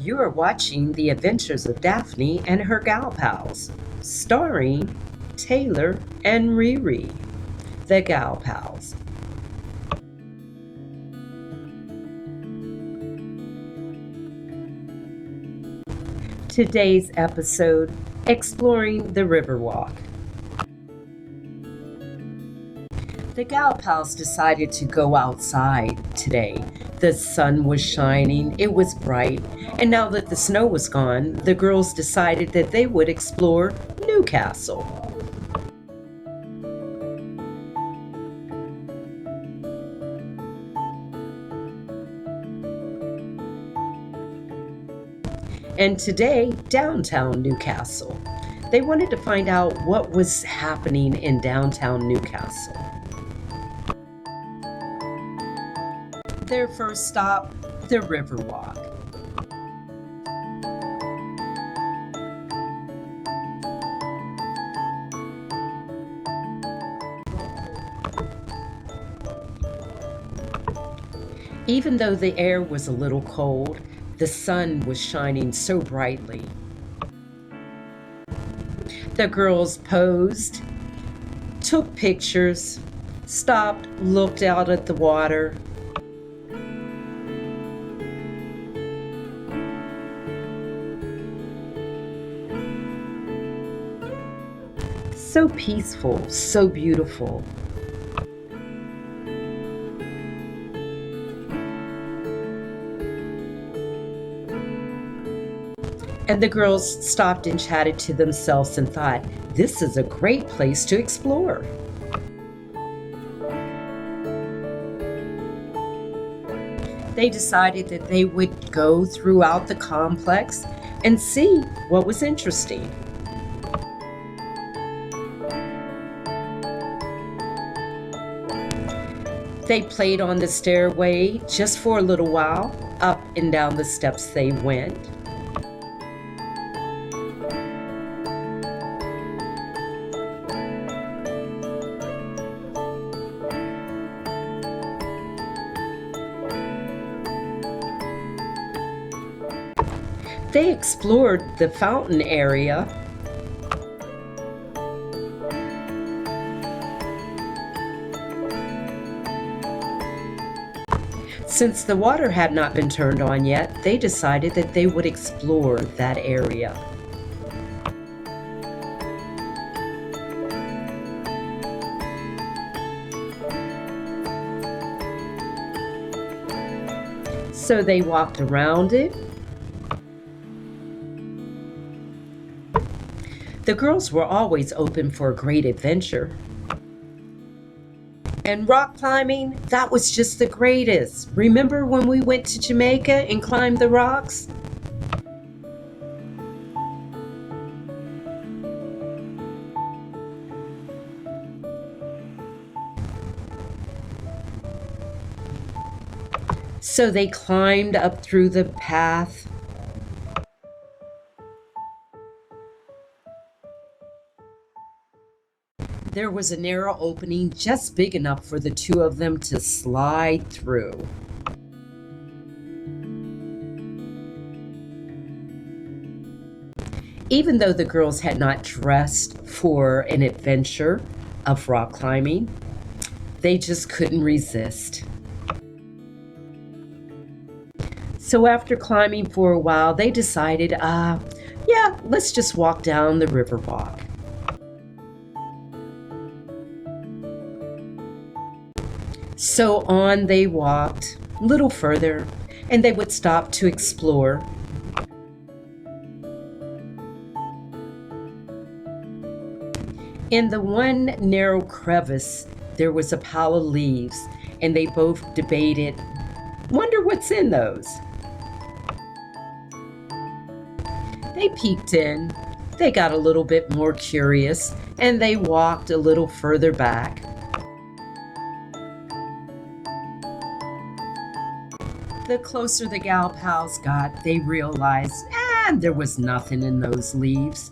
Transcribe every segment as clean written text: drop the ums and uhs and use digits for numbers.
You are watching The Adventures of Daphne and Her Gal Pals, starring Taylor and Riri, the Gal Pals. Today's episode, exploring the Riverwalk. The Gal Pals decided to go outside today. The sun was shining, it was bright, and now that the snow was gone, the girls decided that they would explore Newcastle. And today, downtown Newcastle. They wanted to find out what was happening in downtown Newcastle. Their first stop, the Riverwalk. Even though the air was a little cold, the sun was shining so brightly. The girls posed, took pictures, stopped, looked out at the water. So peaceful, so beautiful. And the girls stopped and chatted to themselves and thought, this is a great place to explore. They decided that they would go throughout the complex and see what was interesting. They played on the stairway just for a little while. Up and down the steps they went. They explored the fountain area. Since the water had not been turned on yet, they decided that they would explore that area. So they walked around it. The girls were always open for a great adventure. And rock climbing, that was just the greatest. Remember when we went to Jamaica and climbed the rocks? So they climbed up through the path. There was a narrow opening just big enough for the two of them to slide through. Even though the girls had not dressed for an adventure of rock climbing, they just couldn't resist. So after climbing for a while, they decided, let's just walk down the Riverwalk. So on they walked a little further, and they would stop to explore. In the one narrow crevice, there was a pile of leaves, and they both debated, wonder what's in those. They peeked in, they got a little bit more curious, and they walked a little further back. The closer the gal pals got, they realized, there was nothing in those leaves.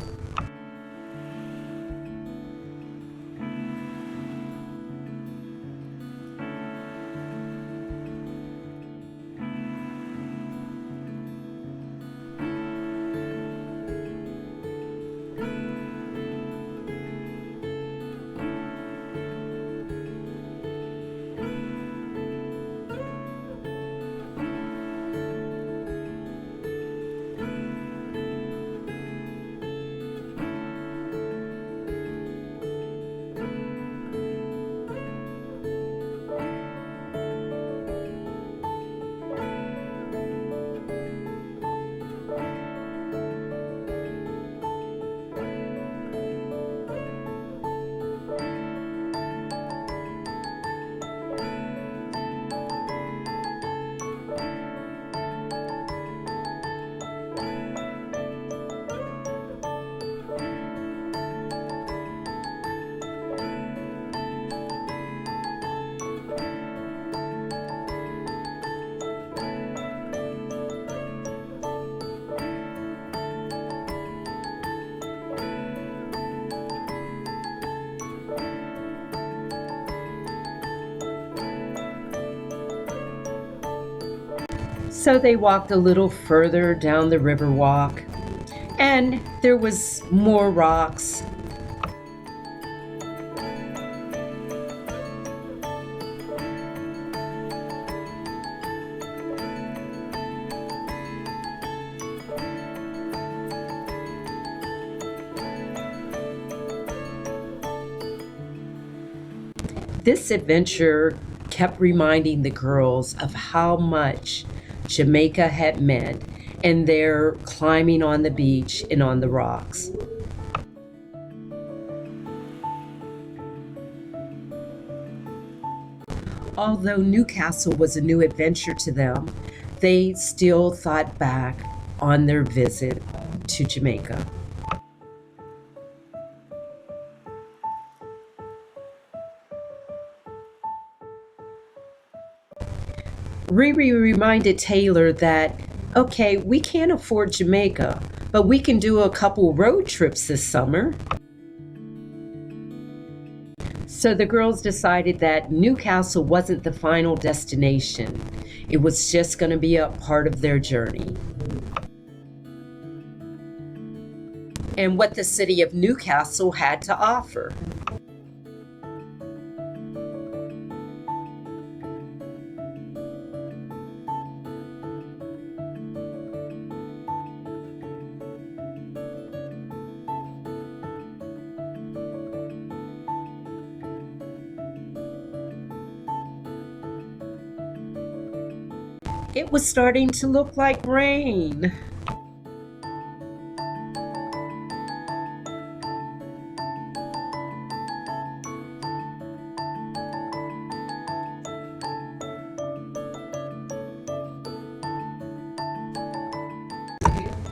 So they walked a little further down the Riverwalk, and there was more rocks. This adventure kept reminding the girls of how much Jamaica had meant and their climbing on the beach and on the rocks. Although Newcastle was a new adventure to them, they still thought back on their visit to Jamaica. Riri reminded Taylor that, okay, we can't afford Jamaica, but we can do a couple road trips this summer. So the girls decided that Newcastle wasn't the final destination. It was just going to be a part of their journey. And what the city of Newcastle had to offer. It was starting to look like rain.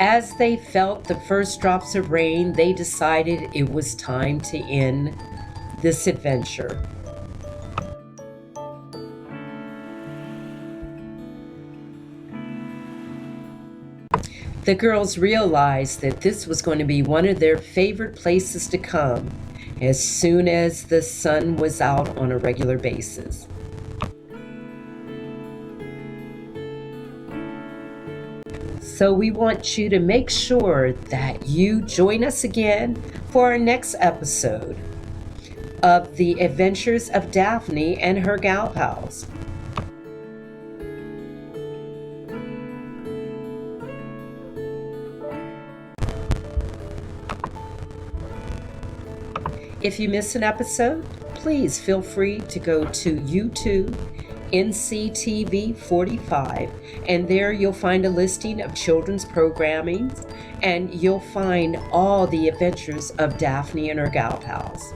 As they felt the first drops of rain, they decided it was time to end this adventure. The girls realized that this was going to be one of their favorite places to come as soon as the sun was out on a regular basis. So we want you to make sure that you join us again for our next episode of The Adventures of Daphne and Her Gal Pals. If you miss an episode, please feel free to go to YouTube NCTV 45, and there you'll find a listing of children's programming, and you'll find all the adventures of Daphne and her gal pals.